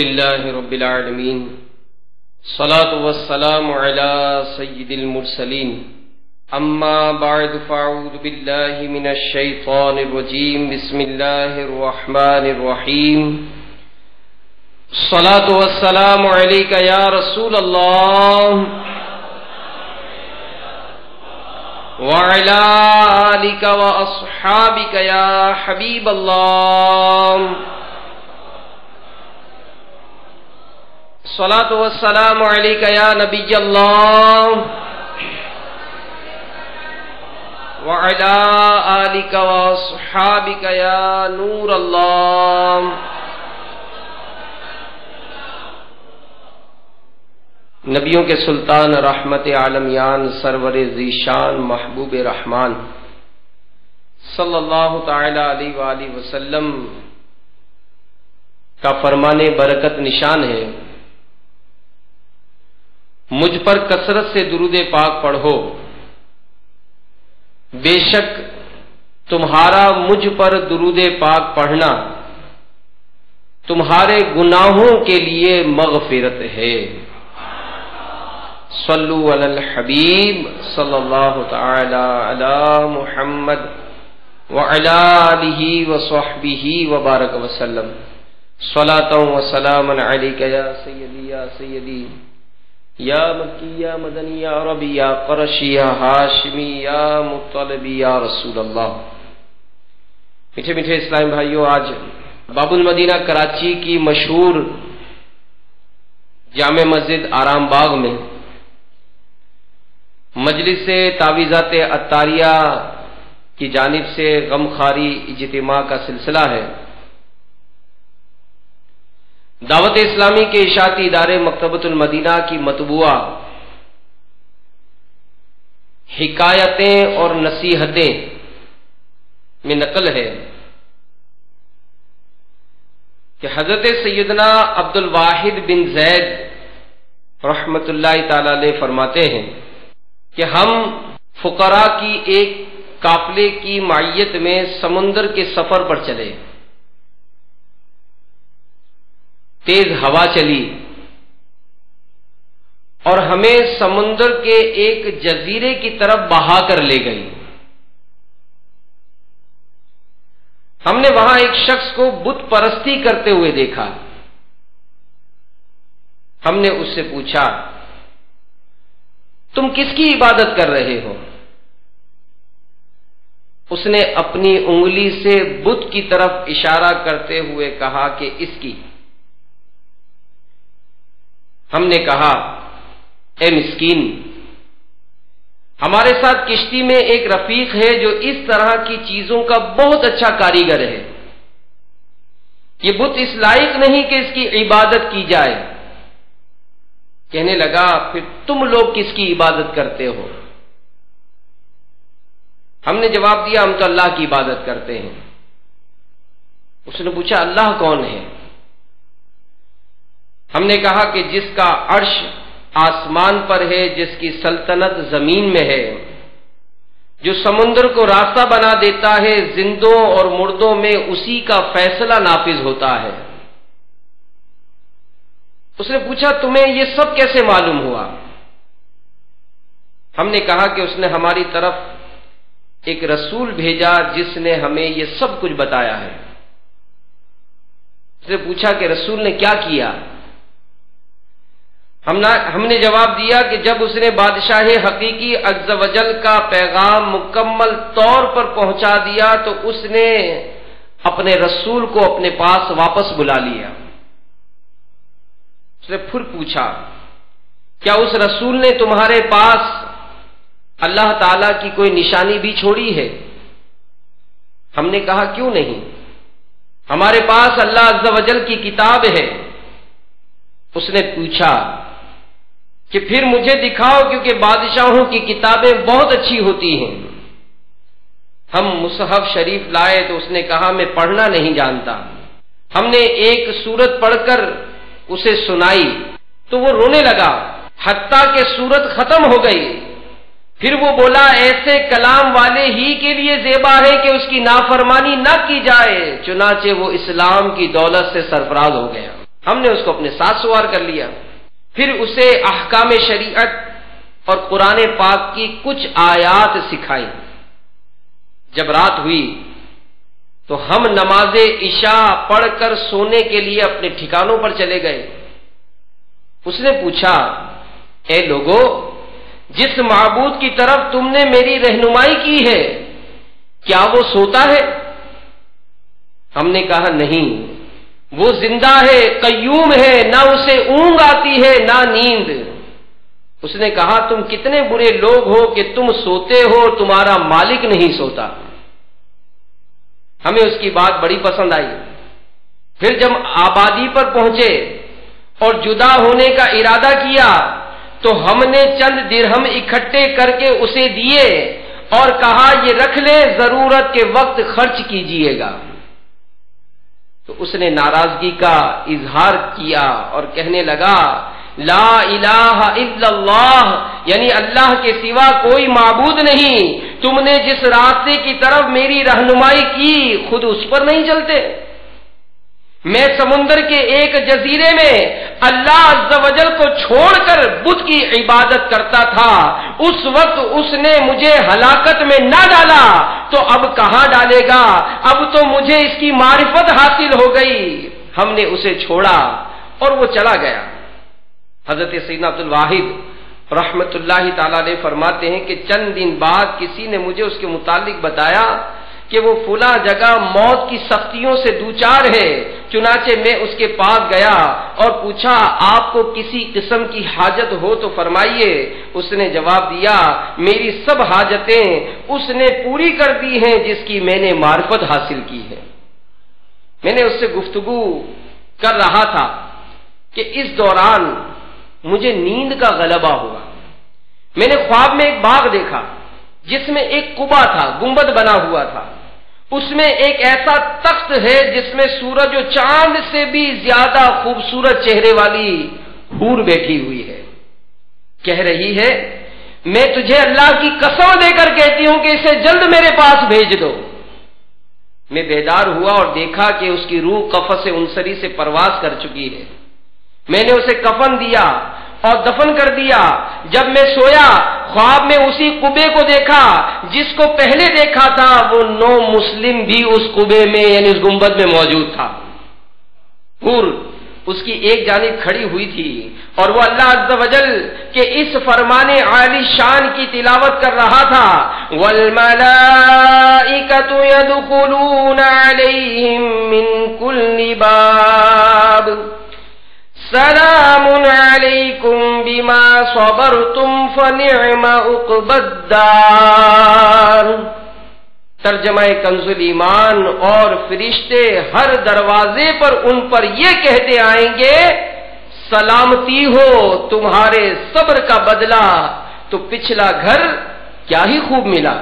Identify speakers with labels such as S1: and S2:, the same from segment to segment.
S1: لله رب العالمين الصلاة والسلام على سيد المرسلين أما بعد فأعوذ بالله من الشيطان الرجيم بسم الله الرحمن الرحيم الصلاة والسلام عليك يا رسول الله وعلى آلك وأصحابك يا حبيب الله الصلاة والسلام عليك يا نبي الله وعلى آلك وأصحابك يا نور الله نبیوں کے سلطان رحمت عالمیان سرور ذیشان محبوب رحمان صلی اللہ تعالی علیہ وآلہ وسلم کا فرمان برکت نشان ہے، مجھ پر کثرت سے درود پاک پڑھو، بے شک تمہارا مجھ پر درود پاک پڑھنا تمہارے گناہوں کے لیے مغفرت ہے۔ صلو علی الحبیب صلی اللہ تعالی علی محمد وعلی آلہ وصحبہ وبارک وسلم صلاۃ و سلاما علیک یا سیدی یا سیدی یا مکی یا مدنی یا عربی یا قرشی یا ہاشمی یا مطلبی یا رسول اللہ۔ میٹھے میٹھے اسلام بھائیوں، آج باب المدینہ کراچی کی مشہور جامع مسجد آرام باغ میں مجلس تعویذات عطاریہ کی جانب سے غمخواری اجتماع کا سلسلہ ہے۔ دعوت اسلامی کے اشاعتی ادارے مکتبۃ المدینہ کی مطبوعہ حکایتیں اور نصیحتیں میں نقل ہے کہ حضرت سیدنا عبد الواحد بن زید رحمت اللہ تعالی علیہ فرماتے ہیں کہ ہم فقراء کی ایک قافلے کی معیت میں سمندر کے سفر پر چلے، تیز ہوا چلی اور ہمیں سمندر کے ایک جزیرے کی طرف بہا کر لے گئی۔ ہم نے وہاں ایک شخص کو بت پرستی کرتے ہوئے دیکھا۔ ہم نے اس سے پوچھا، تم کس کی عبادت کر رہے ہو؟ اس نے اپنی انگلی سے بت کی طرف اشارہ کرتے ہوئے کہا کہ اس کی۔ ہم نے کہا، اے مسکین، ہمارے ساتھ کشتی میں ایک رفیق ہے جو اس طرح کی چیزوں کا بہت اچھا کاریگر ہے، یہ بت اس لائق نہیں کہ اس کی عبادت کی جائے۔ کہنے لگا، پھر تم لوگ کس کی عبادت کرتے ہو؟ ہم نے جواب دیا، ہم تو اللہ کی عبادت کرتے ہیں۔ اس نے پوچھا، اللہ کون ہے؟ ہم نے کہا کہ جس کا عرش آسمان پر ہے، جس کی سلطنت زمین میں ہے، جو سمندر کو راستہ بنا دیتا ہے، زندوں اور مردوں میں اسی کا فیصلہ نافذ ہوتا ہے۔ اس نے پوچھا، تمہیں یہ سب کیسے معلوم ہوا؟ ہم نے کہا کہ اس نے ہماری طرف ایک رسول بھیجا جس نے ہمیں یہ سب کچھ بتایا ہے۔ اس نے پوچھا کہ رسول نے کیا کیا؟ ہم نے جواب دیا کہ جب اس نے بادشاہ حقیقی عز و جل کا پیغام مکمل طور پر پہنچا دیا تو اس نے اپنے رسول کو اپنے پاس واپس بلا لیا۔ اس نے پھر پوچھا، کیا اس رسول نے تمہارے پاس اللہ تعالی کی کوئی نشانی بھی چھوڑی ہے؟ ہم نے کہا، کیوں نہیں، ہمارے پاس اللہ عز و جل کی کتاب ہے۔ اس نے پوچھا کہ پھر مجھے دکھاؤ، کیونکہ بادشاہوں کی کتابیں بہت اچھی ہوتی ہیں۔ ہم مصحف شریف لائے تو اس نے کہا، میں پڑھنا نہیں جانتا۔ ہم نے ایک سورت پڑھ کر اسے سنائی تو وہ رونے لگا، حتیٰ کہ سورت ختم ہو گئی۔ پھر وہ بولا، ایسے کلام والے ہی کے لیے زیبا ہے کہ اس کی نافرمانی نہ کی جائے، چنانچہ وہ اسلام کی دولت سے سرفراز ہو گیا۔ ہم نے اس کو اپنے ساتھ سوار کر لیا، پھر اسے احکام شریعت اور قرآن پاک کی کچھ آیات سکھائی۔ جب رات ہوئی تو ہم نماز عشاء پڑھ کر سونے کے لیے اپنے ٹھکانوں پر چلے گئے۔ اس نے پوچھا، اے لوگو، جس معبود کی طرف تم نے میری رہنمائی کی ہے کیا وہ سوتا ہے؟ ہم نے کہا نہیں، وہ زندہ ہے، قیوم ہے، نہ اسے اونگ آتی ہے نہ نیند۔ اس نے کہا، تم کتنے برے لوگ ہو کہ تم سوتے ہو، تمہارا مالک نہیں سوتا۔ ہمیں اس کی بات بڑی پسند آئی۔ پھر جب آبادی پر پہنچے اور جدا ہونے کا ارادہ کیا تو ہم نے چند درہم اکٹھے کر کے اسے دیے اور کہا، یہ رکھ لے، ضرورت کے وقت خرچ کیجئے گا۔ تو اس نے ناراضگی کا اظہار کیا اور کہنے لگا، لا الہ الا اللہ، یعنی اللہ کے سوا کوئی معبود نہیں، تم نے جس راستے کی طرف میری رہنمائی کی خود اس پر نہیں چلتے۔ میں سمندر کے ایک جزیرے میں اللہ عز و جل کو چھوڑ کر بت کی عبادت کرتا تھا، اس وقت اس نے مجھے ہلاکت میں نہ ڈالا تو اب کہاں ڈالے گا؟ اب تو مجھے اس کی معرفت حاصل ہو گئی۔ ہم نے اسے چھوڑا اور وہ چلا گیا۔ حضرت سیدنا عبد الواحد رحمت اللہ تعالی علیہ فرماتے ہیں کہ چند دن بعد کسی نے مجھے اس کے متعلق بتایا کہ وہ فلاں جگہ موت کی سختیوں سے دوچار ہے۔ چنانچہ میں اس کے پاس گیا اور پوچھا، آپ کو کسی قسم کی حاجت ہو تو فرمائیے۔ اس نے جواب دیا، میری سب حاجتیں اس نے پوری کر دی ہیں جس کی میں نے معرفت حاصل کی ہے۔ میں نے اس سے گفتگو کر رہا تھا کہ اس دوران مجھے نیند کا غلبہ ہوا۔ میں نے خواب میں ایک باغ دیکھا جس میں ایک قبہ تھا، گنبد بنا ہوا تھا، اس میں ایک ایسا تخت ہے جس میں سورج و چاند سے بھی زیادہ خوبصورت چہرے والی حور بیٹھی ہوئی ہے، کہہ رہی ہے، میں تجھے اللہ کی قسم دے کر کہتی ہوں کہ اسے جلد میرے پاس بھیج دو۔ میں بیدار ہوا اور دیکھا کہ اس کی روح قفس انصری سے پرواز کر چکی ہے۔ میں نے اسے کفن دیا اور دفن کر دیا۔ جب میں سویا خواب میں اسی قبے کو دیکھا جس کو پہلے دیکھا تھا، وہ 9 مسلم بھی اس قبے میں یعنی اس گنبد میں موجود تھا۔ حور اس کی ایک جانب کھڑی ہوئی تھی اور وہ اللہ عز و جل کے اس فرمان عالی شان کی تلاوت کر رہا تھا، وَالْمَلَائِكَةُ يَدْخُلُونَ عَلَيْهِمْ مِنْ كُلِّ بَابٍ سلام علیکم بما صبرتم فنعم عقبی الدار۔ ترجمہ کنز ایمان، اور فرشتے ہر دروازے پر ان پر یہ کہتے آئیں گے، سلامتی ہو، تمہارے صبر کا بدلہ تو پچھلا گھر کیا ہی خوب ملا۔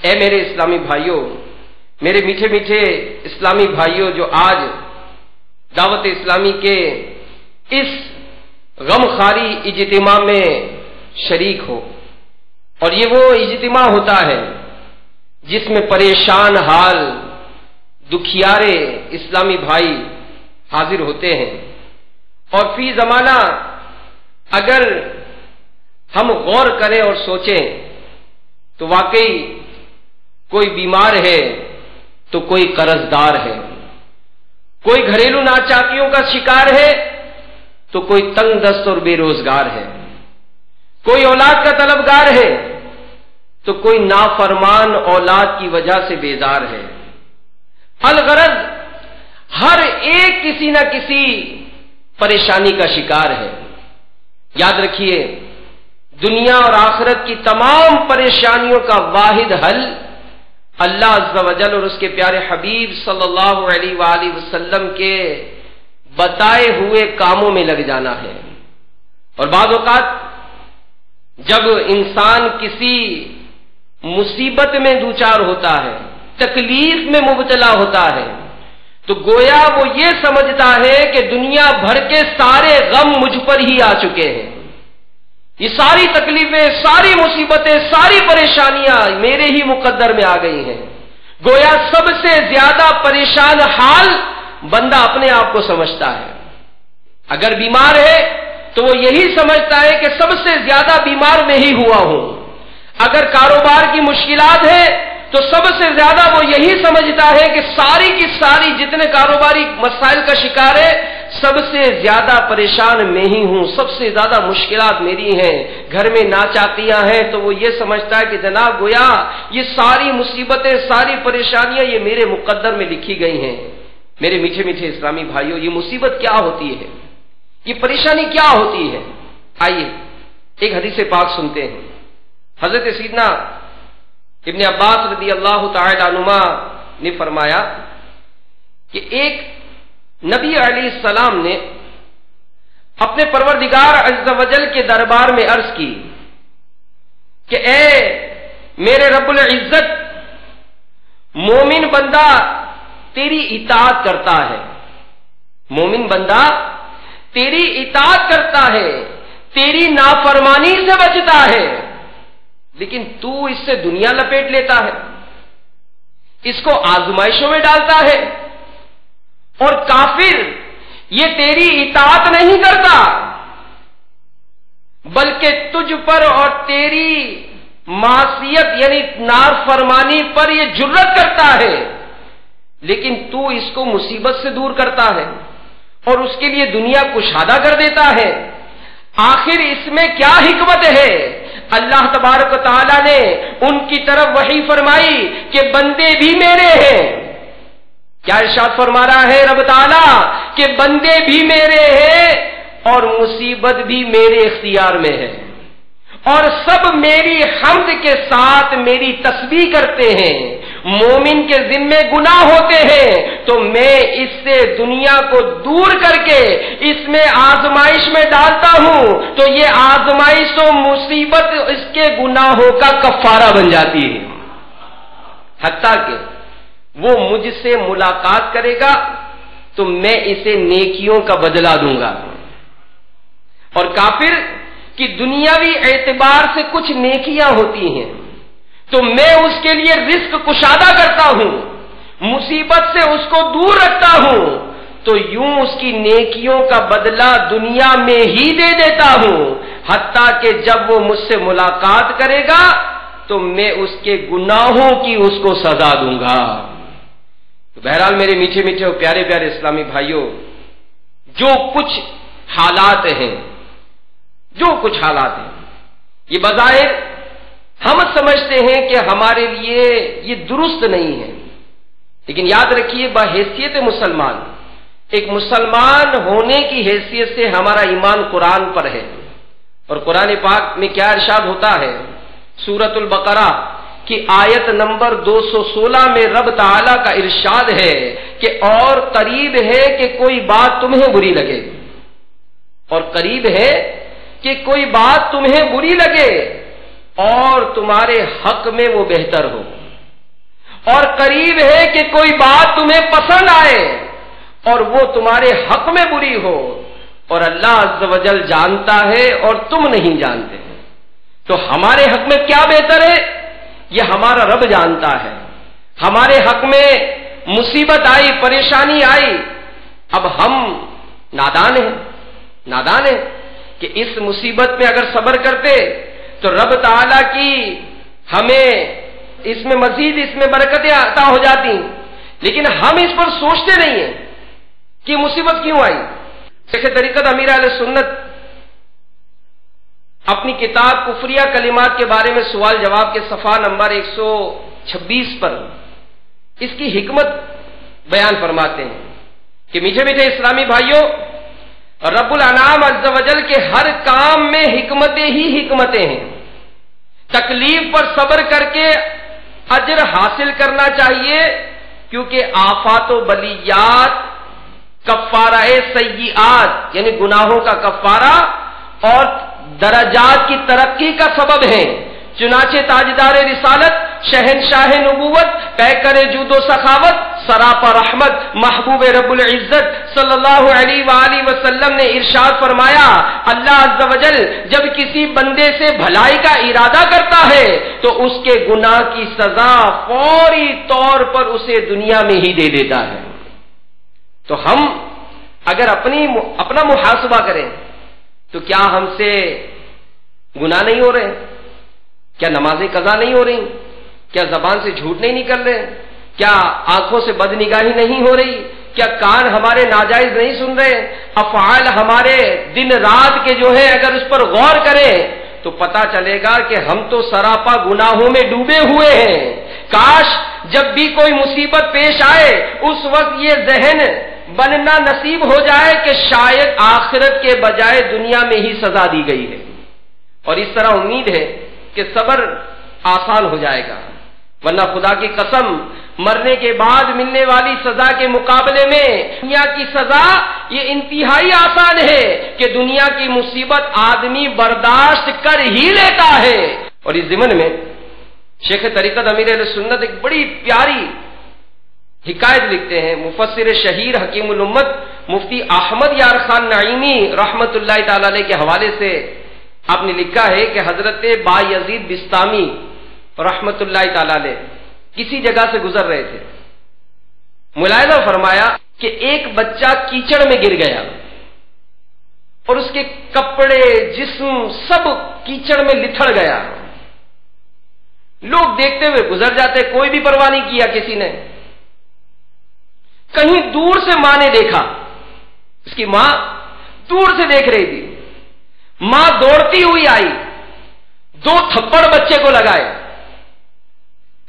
S1: اے میرے اسلامی بھائیوں، میرے میٹھے میٹھے اسلامی بھائیوں جو آج دعوت اسلامی کے اس غمخواری اجتماع میں شریک ہو، اور یہ وہ اجتماع ہوتا ہے جس میں پریشان حال دکھیارے اسلامی بھائی حاضر ہوتے ہیں، اور فی زمانہ اگر ہم غور کریں اور سوچیں تو واقعی کوئی بیمار ہے تو کوئی قرض دار ہے، کوئی گھریلو ناچاکیوں کا شکار ہے تو کوئی تنگ دست اور بے روزگار ہے، کوئی اولاد کا طلبگار ہے تو کوئی نافرمان اولاد کی وجہ سے بیزار ہے۔ الغرض ہر ایک کسی نہ کسی پریشانی کا شکار ہے۔ یاد رکھیے، دنیا اور آخرت کی تمام پریشانیوں کا واحد حل اللہ عز و جل اور اس کے پیارے حبیب صلی اللہ علیہ وآلہ وسلم کے بتائے ہوئے کاموں میں لگ جانا ہے۔ اور بعض اوقات جب انسان کسی مصیبت میں دوچار ہوتا ہے، تکلیف میں مبتلا ہوتا ہے، تو گویا وہ یہ سمجھتا ہے کہ دنیا بھر کے سارے غم مجھ پر ہی آ چکے ہیں، یہ ساری تکلیفیں، ساری مصیبتیں، ساری پریشانیاں میرے ہی مقدر میں آ گئی ہیں۔ گویا سب سے زیادہ پریشان حال بندہ اپنے آپ کو سمجھتا ہے۔ اگر بیمار ہے تو وہ یہی سمجھتا ہے کہ سب سے زیادہ بیمار میں ہی ہوا ہوں. اگر کاروبار کی مشکلات ہے تو سب سے زیادہ وہ یہی سمجھتا ہے کہ ساری کی ساری جتنے کاروباری مسائل کا شکار ہے سب سے زیادہ پریشان میں ہی ہوں، سب سے زیادہ مشکلات میری ہیں. گھر میں ناچاتیاں ہیں تو وہ یہ سمجھتا ہے کہ جناب گویا یہ ساری مصیبتیں، ساری پریشانیاں یہ میرے مقدر میں لکھی گئی ہیں. میرے میٹھے میٹھے اسلامی بھائیوں، یہ مصیبت کیا ہوتی ہے، یہ پریشانی کیا ہوتی ہے؟ آئیے ایک حدیث پاک سنتے ہیں. حضرت سیدنا ابن عباس رضی اللہ تعالی عنہما نے فرمایا کہ ایک نبی علیہ السلام نے اپنے پروردگار عز و جل کے دربار میں عرض کی کہ اے میرے رب العزت، مومن بندہ تیری اطاعت کرتا ہے، مومن بندہ تیری اطاعت کرتا ہے، تیری نافرمانی سے بچتا ہے، لیکن تو اس سے دنیا لپیٹ لیتا ہے، اس کو آزمائشوں میں ڈالتا ہے، اور کافر یہ تیری اطاعت نہیں کرتا بلکہ تجھ پر اور تیری معصیت یعنی نافرمانی پر یہ جرأت کرتا ہے، لیکن تو اس کو مصیبت سے دور کرتا ہے اور اس کے لیے دنیا کشادہ کر دیتا ہے. آخر اس میں کیا حکمت ہے؟ اللہ تبارک و تعالیٰ نے ان کی طرف وحی فرمائی کہ بندے بھی میرے ہیں. کیا ارشاد فرما رہا ہے رب تعالیٰ کہ بندے بھی میرے ہیں اور مصیبت بھی میرے اختیار میں ہے، اور سب میری حمد کے ساتھ میری تسبیح کرتے ہیں. مومن کے ذمے گناہ ہوتے ہیں تو میں اس سے دنیا کو دور کر کے اس میں آزمائش میں ڈالتا ہوں تو یہ آزمائش و مصیبت اس کے گناہوں کا کفارہ بن جاتی ہے. حتیٰ کہ وہ مجھ سے ملاقات کرے گا تو میں اسے نیکیوں کا بدلہ دوں گا، اور کافر کی دنیاوی اعتبار سے کچھ نیکیاں ہوتی ہیں تو میں اس کے لیے رزق کشادہ کرتا ہوں، مصیبت سے اس کو دور رکھتا ہوں، تو یوں اس کی نیکیوں کا بدلہ دنیا میں ہی دے دیتا ہوں، حتیٰ کہ جب وہ مجھ سے ملاقات کرے گا تو میں اس کے گناہوں کی اس کو سزا دوں گا. تو بہرحال میرے میٹھے میٹھے اور پیارے پیارے اسلامی بھائیوں، جو کچھ حالات ہیں، جو کچھ حالات ہیں، یہ بظاہر ہم سمجھتے ہیں کہ ہمارے لیے یہ درست نہیں ہے، لیکن یاد رکھیے بحیثیت مسلمان، ایک مسلمان ہونے کی حیثیت سے ہمارا ایمان قرآن پر ہے. اور قرآن پاک میں کیا ارشاد ہوتا ہے؟ سورۃ البقرہ کی آیت نمبر 216 میں رب تعالیٰ کا ارشاد ہے کہ اور قریب ہے کہ کوئی بات تمہیں بری لگے، اور قریب ہے کہ کوئی بات تمہیں بری لگے اور تمہارے حق میں وہ بہتر ہو، اور قریب ہے کہ کوئی بات تمہیں پسند آئے اور وہ تمہارے حق میں بری ہو، اور اللہ عز و جل جانتا ہے اور تم نہیں جانتے. تو ہمارے حق میں کیا بہتر ہے یہ ہمارا رب جانتا ہے. ہمارے حق میں مصیبت آئی، پریشانی آئی، اب ہم نادان ہیں کہ اس مصیبت میں اگر صبر کرتے تو رب تعالیٰ کی ہمیں اس میں مزید اس میں برکتیں عطا ہو جاتی، لیکن ہم اس پر سوچتے نہیں ہیں کہ مصیبت کیوں آئی. شیخ طریقت امیر اہل سنت اپنی کتاب کفریہ کلمات کے بارے میں سوال جواب کے صفحہ نمبر 126 پر اس کی حکمت بیان فرماتے ہیں کہ میٹھے میٹھے اسلامی بھائیوں، رب الانام عز و جل کے ہر کام میں حکمتیں ہی حکمتیں ہیں. تکلیف پر صبر کر کے اجر حاصل کرنا چاہیے، کیونکہ آفات و بلیات کفارہ سیئات یعنی گناہوں کا کفارہ اور درجات کی ترقی کا سبب ہے. چنانچہ تاجدار رسالت، شہنشاہ نبوت، پیکر جود و سخاوت، سراپا رحمت، محبوب رب العزت صلی اللہ علیہ وآلہ وسلم نے ارشاد فرمایا، اللہ عز و جل جب کسی بندے سے بھلائی کا ارادہ کرتا ہے تو اس کے گناہ کی سزا فوری طور پر اسے دنیا میں ہی دے دیتا ہے. تو ہم اگر اپنا محاسبہ کریں تو کیا ہم سے گناہ نہیں ہو رہے؟ کیا نمازیں قضا نہیں ہو رہی؟ کیا زبان سے جھوٹ نہیں نکل رہے؟ کیا آنکھوں سے بد نگاہی نہیں ہو رہی؟ کیا کان ہمارے ناجائز نہیں سن رہے؟ افعال ہمارے دن رات کے جو ہے اگر اس پر غور کریں تو پتا چلے گا کہ ہم تو سراپا گناہوں میں ڈوبے ہوئے ہیں۔ کاش جب بھی کوئی مصیبت پیش آئے اس وقت یہ ذہن بننا نصیب ہو جائے کہ شاید آخرت کے بجائے دنیا میں ہی سزا دی گئی ہے، اور اس طرح امید ہے کہ صبر آسان ہو جائے گا، ورنہ خدا کی قسم مرنے کے بعد ملنے والی سزا کے مقابلے میں دنیا کی سزا یہ انتہائی آسان ہے کہ دنیا کی مصیبت آدمی برداشت کر ہی لیتا ہے۔ اور اس ضمن میں شیخ طریقت امیر اہل سنت ایک بڑی پیاری حکایت لکھتے ہیں۔ مفسر شہیر حکیم الامت مفتی احمد یار خان نعیمی رحمت اللہ تعالی علیہ کے حوالے سے آپ نے لکھا ہے کہ حضرت بایزید بستامی رحمت اللہ تعالی علیہ کسی جگہ سے گزر رہے تھے، ملاحظہ فرمایا کہ ایک بچہ کیچڑ میں گر گیا اور اس کے کپڑے جسم سب کیچڑ میں لتھڑ گیا۔ لوگ دیکھتے ہوئے گزر جاتے، کوئی بھی پرواہ نہیں کیا کسی نے۔ کہیں دور سے ماں نے دیکھا، اس کی ماں دور سے دیکھ رہی تھی، ماں دوڑتی ہوئی آئی، 2 تھپڑ بچے کو لگائے،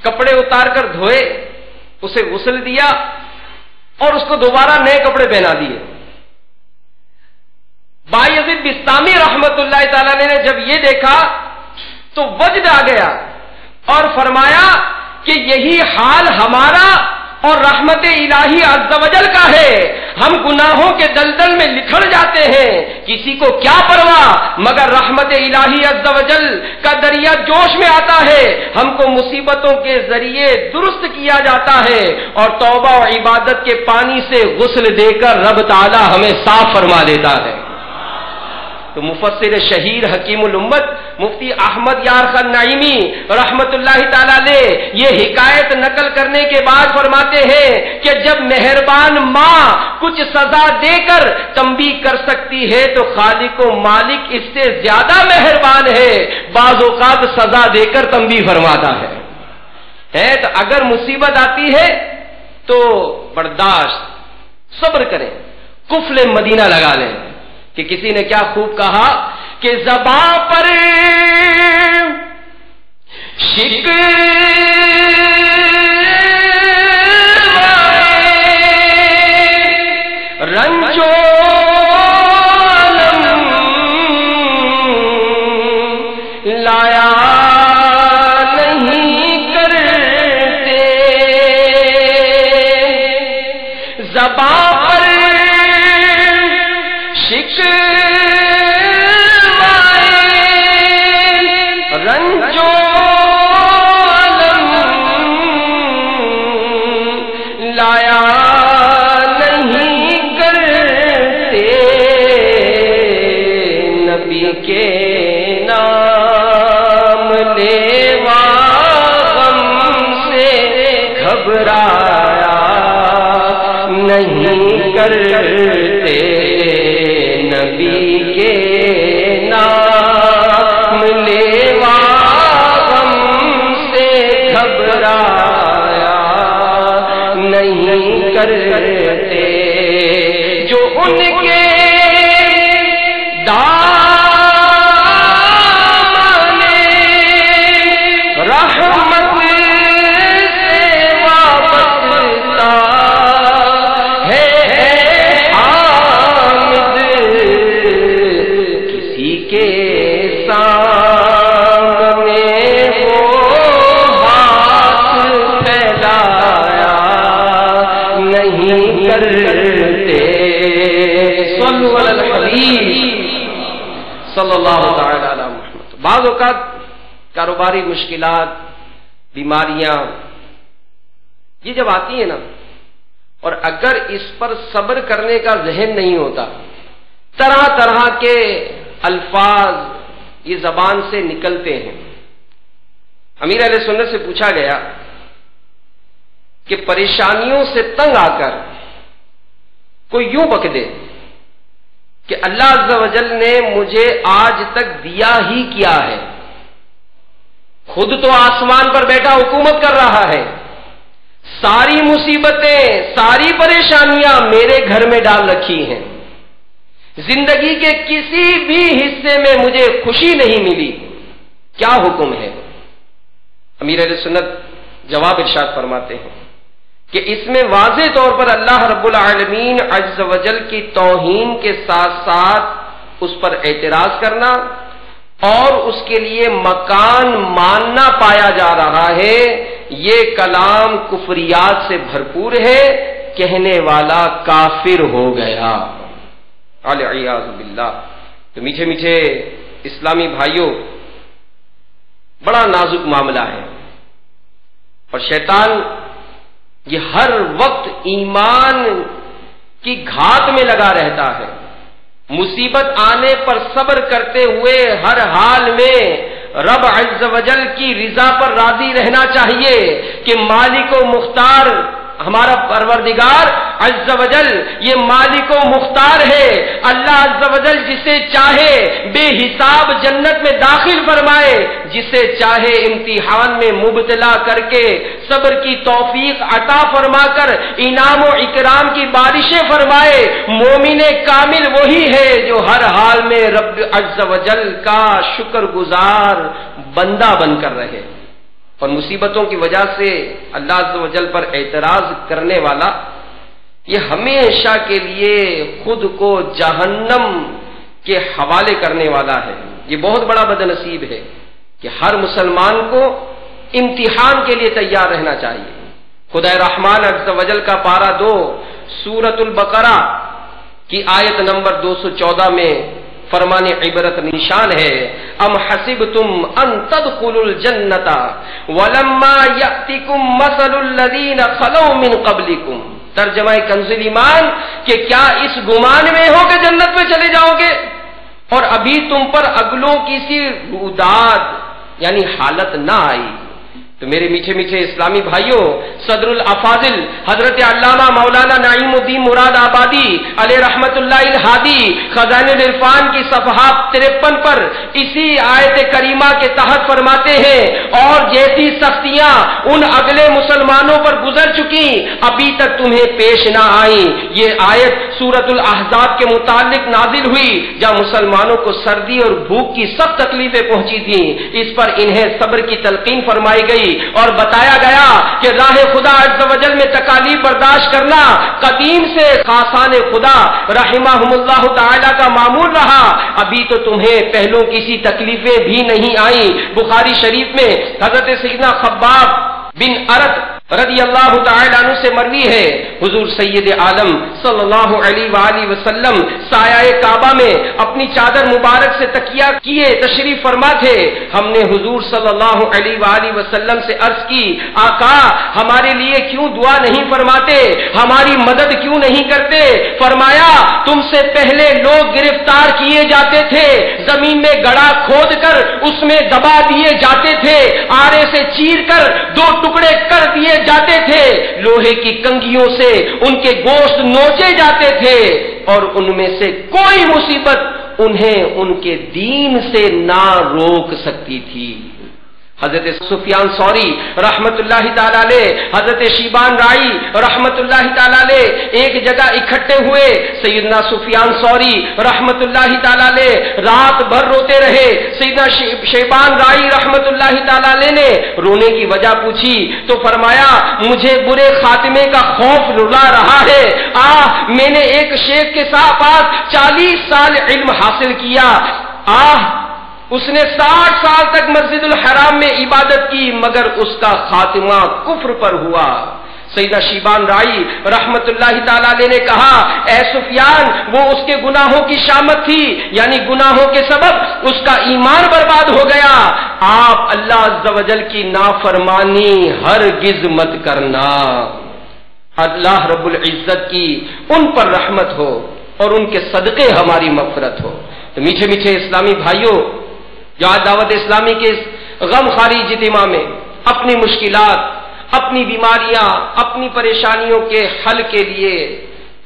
S1: کپڑے اتار کر دھوئے، اسے غسل دیا اور اس کو دوبارہ نئے کپڑے پہنا دیے۔ بایزید بستامی رحمت اللہ تعالی نے جب یہ دیکھا تو وجد آ گیا اور فرمایا کہ یہی حال ہمارا اور رحمت الہی عز و جل کا ہے۔ ہم گناہوں کے دلدل میں لکھڑ جاتے ہیں، کسی کو کیا پرواہ، مگر رحمت الہی عز و جل کا دریا جوش میں آتا ہے، ہم کو مصیبتوں کے ذریعے درست کیا جاتا ہے اور توبہ و عبادت کے پانی سے غسل دے کر رب تعالی ہمیں صاف فرما دیتا ہے۔ تو مفسر شہیر حکیم الامت مفتی احمد یار خان نعیمی رحمت اللہ تعالی علیہ یہ حکایت نقل کرنے کے بعد فرماتے ہیں کہ جب مہربان ماں کچھ سزا دے کر تنبیہ کر سکتی ہے تو خالق و مالک اس سے زیادہ مہربان ہے، بعض اوقات سزا دے کر تنبیہ فرماتا ہے۔ تو اگر مصیبت آتی ہے تو برداشت صبر کریں، قفل مدینہ لگا لیں کہ کسی نے کیا خوب کہا کہ زباں پر رنجو لایا نہیں کرتے، زباں پر رنجو لایا نہیں کرتے، نبی کے نام لیوا غم سے گھبرایا نہیں کرتے، نبی کے نام لیوا غم سے گھبرایا نہیں کرتے، جو ان کے دامن رحمت سے وابستہ ہے حامد، کسی کے سامنے وہ ہاتھ پھیلایا نہیں کرتے۔ صلو علی الحبیب صلی اللہ تعالی علی محمد۔ بعض اوقات کاروباری مشکلات، بیماریاں یہ جب آتی ہیں نا، اور اگر اس پر صبر کرنے کا ذہن نہیں ہوتا، طرح طرح کے الفاظ یہ زبان سے نکلتے ہیں۔ امیر اہل سنت سے پوچھا گیا کہ پریشانیوں سے تنگ آ کر کوئی یوں بک دے کہ اللہ عز و جل نے مجھے آج تک دیا ہی کیا ہے، خود تو آسمان پر بیٹھا حکومت کر رہا ہے، ساری مصیبتیں ساری پریشانیاں میرے گھر میں ڈال رکھی ہیں، زندگی کے کسی بھی حصے میں مجھے خوشی نہیں ملی، کیا حکم ہے؟ امیر اہل سنت جواب ارشاد فرماتے ہیں کہ اس میں واضح طور پر اللہ رب العالمین عز و جل کی توہین کے ساتھ ساتھ اس پر اعتراض کرنا اور اس کے لیے مکان ماننا پایا جا رہا ہے۔ یہ کلام کفریات سے بھرپور ہے، کہنے والا کافر ہو گیا، الیاذ باللہ۔ تو میٹھے میٹھے اسلامی بھائیوں، بڑا نازک معاملہ ہے، اور شیطان یہ ہر وقت ایمان کی گھات میں لگا رہتا ہے۔ مصیبت آنے پر صبر کرتے ہوئے ہر حال میں رب عز و جل کی رضا پر راضی رہنا چاہیے کہ مالک و مختار ہمارا پروردگار عز و جل یہ مالک و مختار ہے، اللہ عز و جل جسے چاہے بے حساب جنت میں داخل فرمائے، جسے چاہے امتحان میں مبتلا کر کے صبر کی توفیق عطا فرما کر انعام و اکرام کی بارشیں فرمائے۔ مومن کامل وہی ہے جو ہر حال میں رب عز و جل کا شکر گزار بندہ بن کر رہے، اور مصیبتوں کی وجہ سے اللہ عز و جل پر اعتراض کرنے والا یہ ہمیشہ کے لیے خود کو جہنم کے حوالے کرنے والا ہے۔ یہ بہت بڑا بد نصیب ہے کہ ہر مسلمان کو امتحان کے لیے تیار رہنا چاہیے۔ خدا رحمان عز و جل کا پارہ 2 سورۃ البقرہ کی آیت نمبر 214 میں فرمان عبرت نشان ہے، ام حسبتم ان تدخلوا الجنۃ ولما یأتکم مثل الذین خلوا من قبلکم۔ ترجمہ کنز ایمان کہ کیا اس گمان میں ہو کہ جنت میں چلے جاؤ گے اور ابھی تم پر اگلوں کی سی روداد یعنی حالت نہ آئی۔ تو میرے میٹھے میٹھے اسلامی بھائیوں، صدر الافاضل حضرت علامہ مولانا نعیم الدین مراد آبادی علیہ رحمت اللہ الہادی خزانہ العرفان کی صفحات 53 پر اسی آیت کریمہ کے تحت فرماتے ہیں، اور جیسی سختیاں ان اگلے مسلمانوں پر گزر چکی ابھی تک تمہیں پیش نہ آئیں۔ یہ آیت سورۃ الاحزاب کے متعلق نازل ہوئی جہاں مسلمانوں کو سردی اور بھوک کی سخت تکلیفیں پہنچی تھیں، اس پر انہیں صبر کی تلقین فرمائی گئی اور بتایا گیا کہ راہ خدا عز و جل میں تکالیف برداشت کرنا قدیم سے خاصان خدا رحمہم اللہ تعالی کا معمول رہا، ابھی تو تمہیں پہلوں کسی تکلیفیں بھی نہیں آئیں۔ بخاری شریف میں حضرت سیدنا خباب بن ارت رضی اللہ تعالی عنہ سے مروی ہے، حضور سید عالم صلی اللہ علیہ وآلہ وسلم سایہ کعبہ میں اپنی چادر مبارک سے تکیہ کیے تشریف فرما تھے۔ ہم نے حضور صلی اللہ علیہ وآلہ وسلم سے عرض کی، آقا ہمارے لیے کیوں دعا نہیں فرماتے، ہماری مدد کیوں نہیں کرتے؟ فرمایا، تم سے پہلے لوگ گرفتار کیے جاتے تھے، زمین میں گڑھا کھود کر اس میں دبا دیے جاتے تھے، آرے سے چیر کر 2 ٹکڑے کر دیے جاتے تھے، لوہے کی کنگھیوں سے ان کے گوشت نوچے جاتے تھے، اور ان میں سے کوئی مصیبت انہیں ان کے دین سے نہ روک سکتی تھی۔ حضرت سفیان ثوری رحمت اللہ تعالی علیہ، حضرت شیبان رائی رحمت اللہ تعالی علیہ ایک جگہ اکٹھے ہوئے۔ سیدنا سفیان ثوری رحمت اللہ تعالی علیہ رات بھر روتے رہے۔ سیدنا شیبان رائی رحمت اللہ تعالی علیہ نے رونے کی وجہ پوچھی تو فرمایا، مجھے برے خاتمے کا خوف رلا رہا ہے۔ میں نے ایک شیخ کے پاس 40 سال علم حاصل کیا، اس نے 60 سال تک مسجد الحرام میں عبادت کی، مگر اس کا خاتمہ کفر پر ہوا۔ سیدنا شیبان رائی رحمت اللہ تعالی علیہ نے کہا، اے سفیان، وہ اس کے گناہوں کی شامت تھی، یعنی گناہوں کے سبب اس کا ایمان برباد ہو گیا۔ آپ اللہ عز و جل کی نافرمانی ہرگز مت کرنا، اللہ رب العزت کی ان پر رحمت ہو اور ان کے صدقے ہماری مغفرت ہو۔ تو میٹھے میٹھے اسلامی بھائیوں، جو آج دعوت اسلامی کے اس غم خاری اجتماع میں اپنی مشکلات، اپنی بیماریاں، اپنی پریشانیوں کے حل کے لیے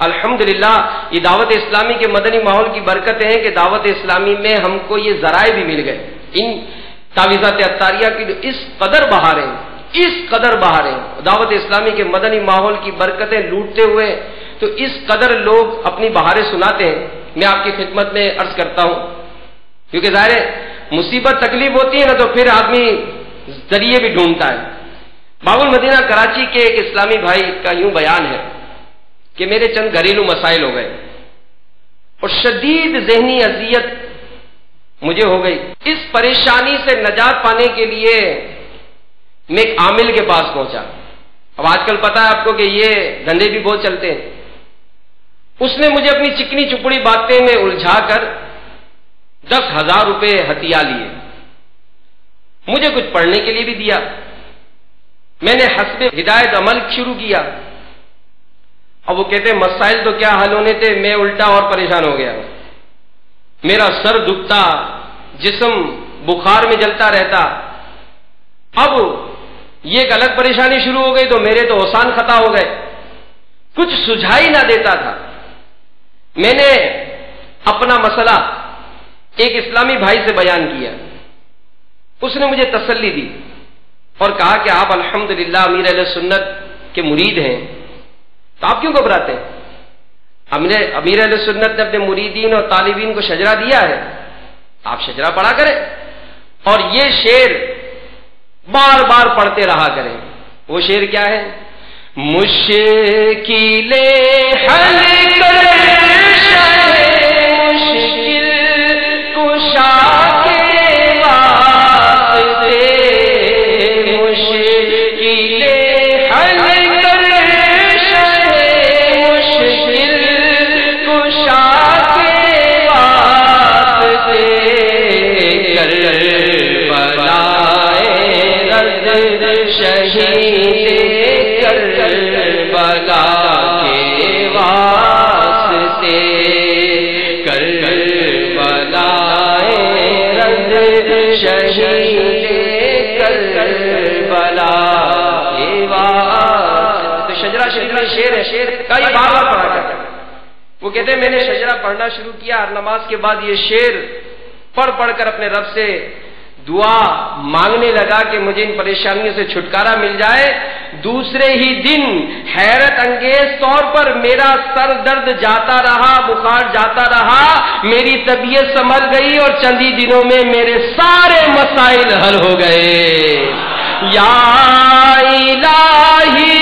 S1: الحمدللہ یہ دعوت اسلامی کے مدنی ماحول کی برکتیں ہیں کہ دعوت اسلامی میں ہم کو یہ ذرائع بھی مل گئے. ان تعویذات عطاریہ کی جو اس قدر بہاریں دعوت اسلامی کے مدنی ماحول کی برکتیں لوٹتے ہوئے، تو اس قدر لوگ اپنی بہاریں سناتے ہیں. میں آپ کی خدمت میں عرض کرتا ہوں، کیونکہ ظاہر ہے مصیبت تکلیف ہوتی ہے نا تو پھر آدمی ذریعے بھی ڈھونڈتا ہے. باب المدینہ کراچی کے ایک اسلامی بھائی کا یوں بیان ہے کہ میرے چند گھریلو مسائل ہو گئے اور شدید ذہنی اذیت مجھے ہو گئی. اس پریشانی سے نجات پانے کے لیے میں ایک عامل کے پاس پہنچا. اب آج کل پتا ہے آپ کو کہ یہ دھندے بھی بہت چلتے ہیں. اس نے مجھے اپنی چکنی چپڑی باتیں میں الجھا کر 10,000 روپے ہتھیا لیے. مجھے کچھ پڑھنے کے لیے بھی دیا. میں نے حسب ہدایت عمل شروع کیا. اب وہ کہتے مسائل تو کیا حل ہونے تھے، میں الٹا اور پریشان ہو گیا. میرا سر دکھتا، جسم بخار میں جلتا رہتا. اب یہ ایک الگ پریشانی شروع ہو گئی تو میرے تو اوسان خطا ہو گئے. کچھ سجھائی نہ دیتا تھا. میں نے اپنا مسئلہ ایک اسلامی بھائی سے بیان کیا. اس نے مجھے تسلی دی اور کہا کہ آپ الحمدللہ امیر اہل سنت کے مرید ہیں، تو آپ کیوں گھبراتے ہیں؟ امیر اہل سنت نے اپنے مریدین اور طالبین کو شجرہ دیا ہے، آپ شجرہ پڑھا کریں اور یہ شعر بار بار پڑھتے رہا کریں. وہ شعر کیا ہے؟ مشکلیں حل کر مشکل کشا کے واسطے، مشکلیں حل کر مشکل کشا کے واسطے، شہید کربلا کے واسطے، کربلا شہید کربلا کے واسطے. تو شجرہ شعر ہے، شعر کا یہ بار بار پڑھا کرتا. وہ کہتے ہیں میں نے شجرہ پڑھنا شروع کیا اور نماز کے بعد یہ شعر پڑھ کر اپنے رب سے دعا مانگنے لگا کہ مجھے ان پریشانیوں سے چھٹکارا مل جائے. دوسرے ہی دن حیرت انگیز طور پر میرا سر درد جاتا رہا، بخار جاتا رہا، میری طبیعت سنبھل گئی اور چند ہی دنوں میں میرے سارے مسائل حل ہو گئے. یا الہی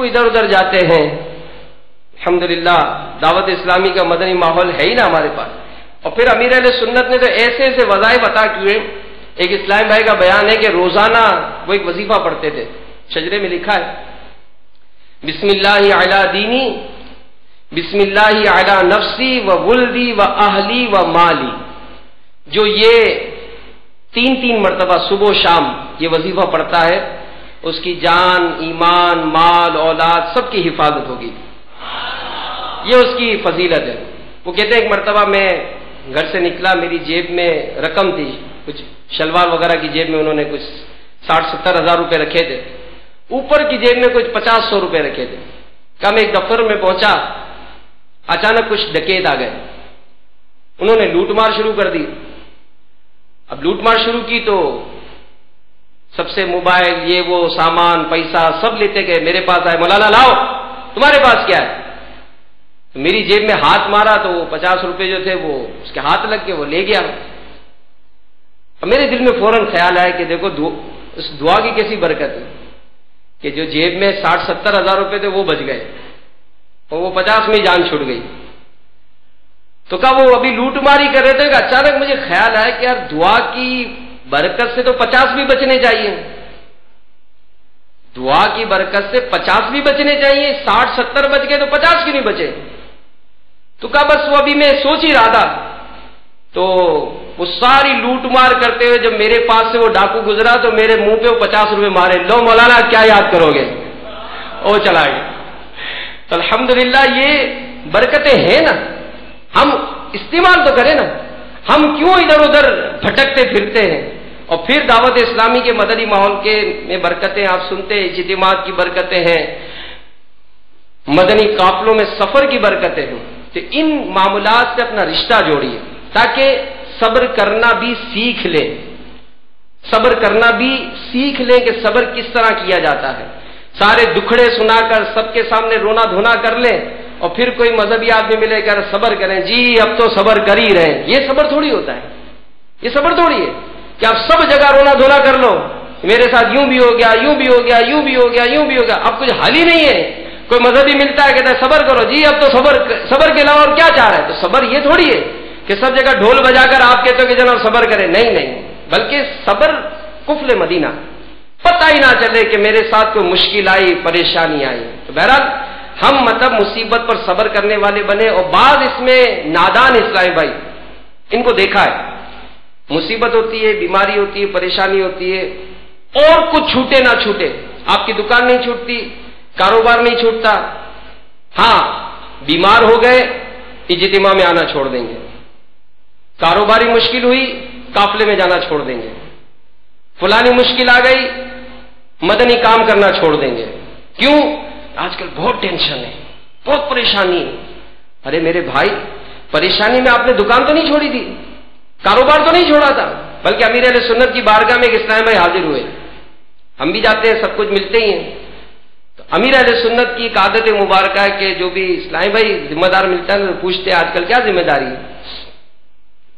S1: ادھر ادھر جاتے ہیں. الحمدللہ دعوت اسلامی کا مدنی ماحول ہے ہی نا ہمارے پاس. اور پھر امیر اہل سنت نے تو ایسے ایسے وظائف عطا کیے. ایک اسلام بھائی کا بیان ہے کہ روزانہ وہ ایک وظیفہ پڑھتے تھے. شجرے میں لکھا ہے بسم اللہ علی دینی، بسم اللہ علی نفسی و ولدی و اہلی و مالی. جو یہ 3 مرتبہ صبح و شام یہ وظیفہ پڑھتا ہے اس کی جان، ایمان، مال، اولاد سب کی حفاظت ہوگی. یہ اس کی فضیلت ہے۔ وہ کہتے ہیں ایک مرتبہ میں گھر سے نکلا، میری جیب میں رقم تھی، کچھ شلوار وغیرہ کی جیب میں انہوں نے کچھ 60-70 ہزار روپے رکھے تھے، اوپر کی جیب میں کچھ 50-100 روپے رکھے تھے۔ کہا میں ایک دفتر میں پہنچا، اچانک کچھ ڈکیت آ گئے، انہوں نے لوٹ مار شروع کر دی۔ اب لوٹ مار شروع کی تو سب سے موبائل، یہ وہ سامان، پیسہ سب لیتے گئے، میرے پاس آئے، مولانا لاؤ تمہارے پاس کیا ہے؟ میری جیب میں ہاتھ مارا تو وہ 50 روپے جو تھے وہ اس کے ہاتھ لگ کے وہ لے گیا۔ اب میرے دل میں فوراً خیال آیا کہ دیکھو اس دعا کی کیسی برکت ہے کہ جو جیب میں 60-70 ہزار روپے تھے وہ بچ گئے اور وہ 50 میں جان چھوٹ گئی۔ تو کہا وہ ابھی لوٹ ماری کر رہے تھے کہ اچانک مجھے خیال آیا کہ یار دعا کی برکت سے تو 50 بھی بچنے چاہیے، دعا کی برکت سے 50 بھی بچنے چاہیے، 60-70 بچ گئے تو 50 کیوں نہیں بچے؟ تو کہا بس وہ ابھی میں سوچ ہی رہا تھا، تو وہ ساری لوٹ مار کرتے ہوئے جب میرے پاس سے وہ ڈاکو گزرا تو میرے منہ پہ وہ 50 روپے مارے، لو مولانا کیا یاد کرو گے، وہ چلا گیا۔ تو الحمدللہ یہ برکتیں ہیں نا، ہم استعمال تو کریں نا، ہم کیوں ادھر ادھر بھٹکتے پھرتے ہیں؟ اور پھر دعوت اسلامی کے مدنی ماحول کے میں برکتیں آپ سنتے ہیں، اجتماعات کی برکتیں ہیں، مدنی قافلوں میں سفر کی برکتیں ہیں، تو ان معاملات سے اپنا رشتہ جوڑیے تاکہ صبر کرنا بھی سیکھ لیں، صبر کرنا بھی سیکھ لیں کہ صبر کس طرح کیا جاتا ہے۔ سارے دکھڑے سنا کر سب کے سامنے رونا دھونا کر لیں اور پھر کوئی مذہبی آدمی ملے کر صبر کریں، جی اب تو صبر کر ہی رہے ہیں، یہ صبر تھوڑی ہوتا ہے، یہ صبر تھوڑی ہے کہ آپ سب جگہ رونا دھونا کر لو، میرے ساتھ یوں بھی ہو گیا، یوں بھی ہو گیا، یوں بھی ہو گیا، یوں بھی ہو گیا، اب کچھ حل ہی نہیں ہے۔ کوئی مذہبی ملتا ہے کہتا ہے صبر کرو، جی اب تو صبر کے علاوہ اور کیا چاہ رہے ہیں؟ تو صبر یہ تھوڑی ہے کہ سب جگہ ڈھول بجا کر آپ کہتے ہو کہ جناب صبر کریں، نہیں نہیں، بلکہ صبر قفل مدینہ، پتہ ہی نہ چلے کہ میرے ساتھ کوئی مشکل آئی، پریشانی آئی۔ تو بہرحال ہم مطلب مصیبت پر صبر کرنے والے بنے، اور بعض اس میں نادان اسلامی بھائی، ان کو دیکھا ہے، مصیبت ہوتی ہے، بیماری ہوتی ہے، پریشانی ہوتی ہے، اور کچھ چھوٹے نہ چھوٹے، آپ کی دکان نہیں چھوٹتی، کاروبار نہیں چھوٹتا، ہاں بیمار ہو گئے اجتماع میں آنا چھوڑ دیں گے، کاروباری مشکل ہوئی قافلے میں جانا چھوڑ دیں گے، فلانی مشکل آ گئی مدنی کام کرنا چھوڑ دیں گے۔ کیوں؟ آج کل بہت ٹینشن ہے، بہت پریشانی ہے۔ ارے میرے بھائی، پریشانی میں آپ نے دکان تو نہیں چھوڑی تھی، کاروبار تو نہیں چھوڑا تھا، بلکہ امیر اہل سنت کی بارگاہ میں ایک اسلام بھائی حاضر ہوئے، ہم بھی جاتے ہیں، سب کچھ ملتے ہی ہیں، تو امیر اہل سنت کی ایک عادت مبارکہ ہے کہ جو بھی اسلام بھائی ذمہ دار ملتا ہے تو پوچھتے ہیں آج کل کیا ذمہ داری ہے۔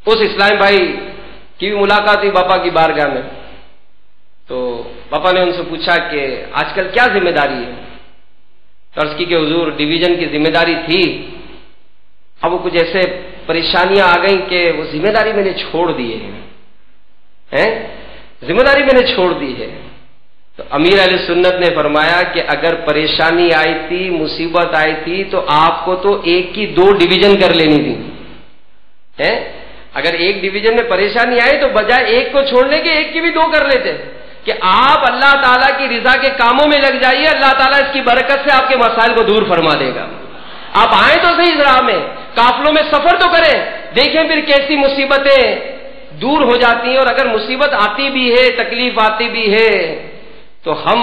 S1: اس اسلام بھائی کی بھی ملاقات ہوئی باپا کی بارگاہ میں، تو باپا نے ان سے پوچھا کہ آج کل کیا ذمہ داری ہے؟ عرض کی کہ حضور ڈویژن کی ذمہ داری تھی، اب وہ کچھ ایسے پریشانیاں آ گئیں کہ وہ ذمہ داری میں نے چھوڑ دی ہے، ذمہ داری میں نے چھوڑ دی ہے۔ تو امیر اہل سنت نے فرمایا کہ اگر پریشانی آئی تھی، مصیبت آئی تھی تو آپ کو تو ایک کی 2 ڈویژن کر لینی تھی، اگر ایک ڈویژن میں پریشانی آئی تو بجائے ایک کو چھوڑنے کے ایک کی بھی 2 کر لیتے، کہ آپ اللہ تعالیٰ کی رضا کے کاموں میں لگ جائیے، اللہ تعالیٰ اس کی برکت سے آپ کے مسائل کو دور فرما دے گا۔ آپ آئیں تو صحیح راہ میں، قافلوں میں سفر تو کریں، دیکھیں پھر کیسی مصیبتیں دور ہو جاتی ہیں، اور اگر مصیبت آتی بھی ہے، تکلیف آتی بھی ہے، تو ہم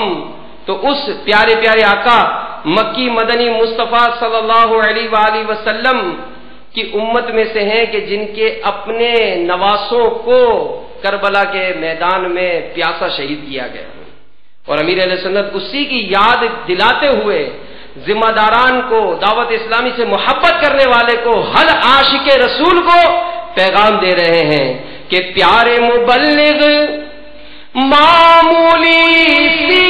S1: تو اس پیارے پیارے آقا مکی مدنی مصطفیٰ صلی اللہ علیہ وآلہ وسلم کی امت میں سے ہیں کہ جن کے اپنے نواسوں کو کربلا کے میدان میں پیاسا شہید کیا گیا، اور امیر اہل سنت اسی کی یاد دلاتے ہوئے ذمہ داران کو، دعوت اسلامی سے محبت کرنے والے کو، ہر عاشق رسول کو پیغام دے رہے ہیں کہ پیارے مبلغ معمولی سی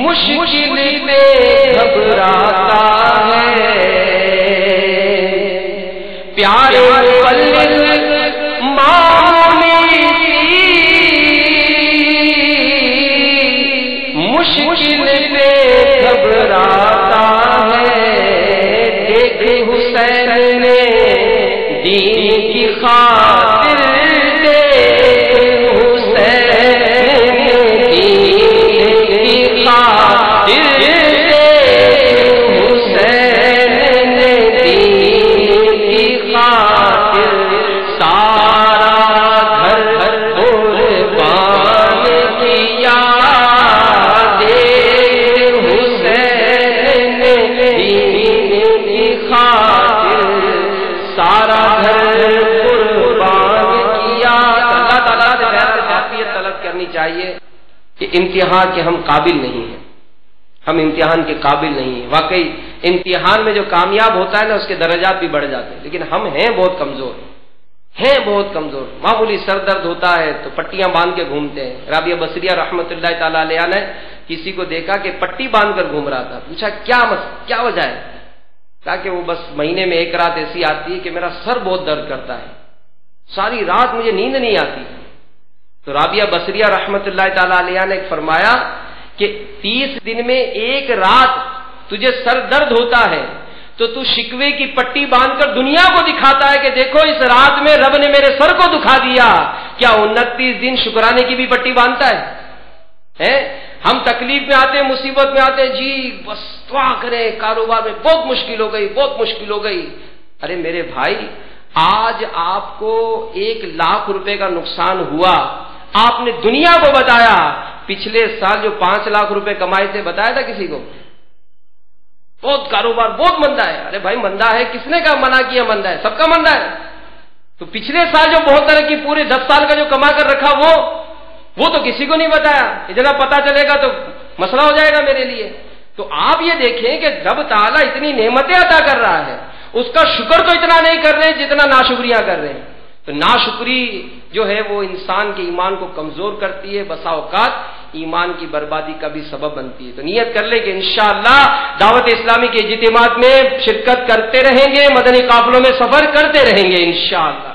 S1: مشکل پہ گھبراتا ہے، پیارے مبلغ معمولی سی مشکل پہ گھبراتا ہے، دیکھ حسین نے دین کی خاطر دیکھ حسین دین کی رکھنی چاہیے کہ امتحان کے ہم قابل نہیں ہیں، ہم امتحان کے قابل نہیں ہیں۔ واقعی امتحان میں جو کامیاب ہوتا ہے نا اس کے درجات بھی بڑھ جاتے ہیں، لیکن ہم ہیں بہت کمزور، ہیں بہت کمزور۔ معمولی سر درد ہوتا ہے تو پٹیاں باندھ کے گھومتے ہیں۔ رابعہ بصریہ رحمۃ اللہ تعالی علیہ نے کسی کو دیکھا کہ پٹی باندھ کر گھوم رہا تھا، پوچھا کیا وجہ ہے؟ کہا کہ وہ بس مہینے میں ایک رات ایسی آتی ہے کہ میرا سر بہت درد کرتا ہے، ساری رات مجھے نیند نہیں آتی۔ تو رابعہ بصریہ رحمۃ اللہ تعالی علیہ نے فرمایا کہ 30 دن میں ایک رات تجھے سر درد ہوتا ہے تو تو شکوے کی پٹی باندھ کر دنیا کو دکھاتا ہے کہ دیکھو اس رات میں رب نے میرے سر کو دکھا دیا، کیا 29 دن شکرانے کی بھی پٹی باندھتا ہے؟ ہم تکلیف میں آتے ہیں، مصیبت میں آتے ہیں، جی بس دعا کریں، کاروبار میں بہت مشکل ہو گئی، بہت مشکل ہو گئی۔ ارے میرے بھائی، آج آپ کو 1,00,000 روپے کا نقصان ہوا، آپ نے دنیا کو بتایا، پچھلے سال جو 5 لاکھ روپے کمائے تھے بتایا تھا کسی کو؟ بہت کاروبار بہت مندہ ہے۔ ارے بھائی مندہ ہے، کس نے کہا منع کیا مندہ ہے؟ سب کا مندہ ہے۔ تو پچھلے سال جو بہت طرح کی پورے 10 سال کا جو کما کر رکھا وہ تو کسی کو نہیں بتایا، اتنا پتا چلے گا تو مسئلہ ہو جائے گا میرے لیے۔ تو آپ یہ دیکھیں کہ رب تعالیٰ اتنی نعمتیں عطا کر رہا ہے، اس کا شکر تو اتنا نہیں کر رہے جتنا ناشکریاں کر رہے ہیں۔ تو ناشکری جو ہے وہ انسان کے ایمان کو کمزور کرتی ہے، بسا اوقات ایمان کی بربادی کا بھی سبب بنتی ہے۔ تو نیت کر لیں کہ انشاءاللہ دعوت اسلامی کے اجتماعات میں شرکت کرتے رہیں گے، مدنی قافلوں میں سفر کرتے رہیں گے انشاءاللہ۔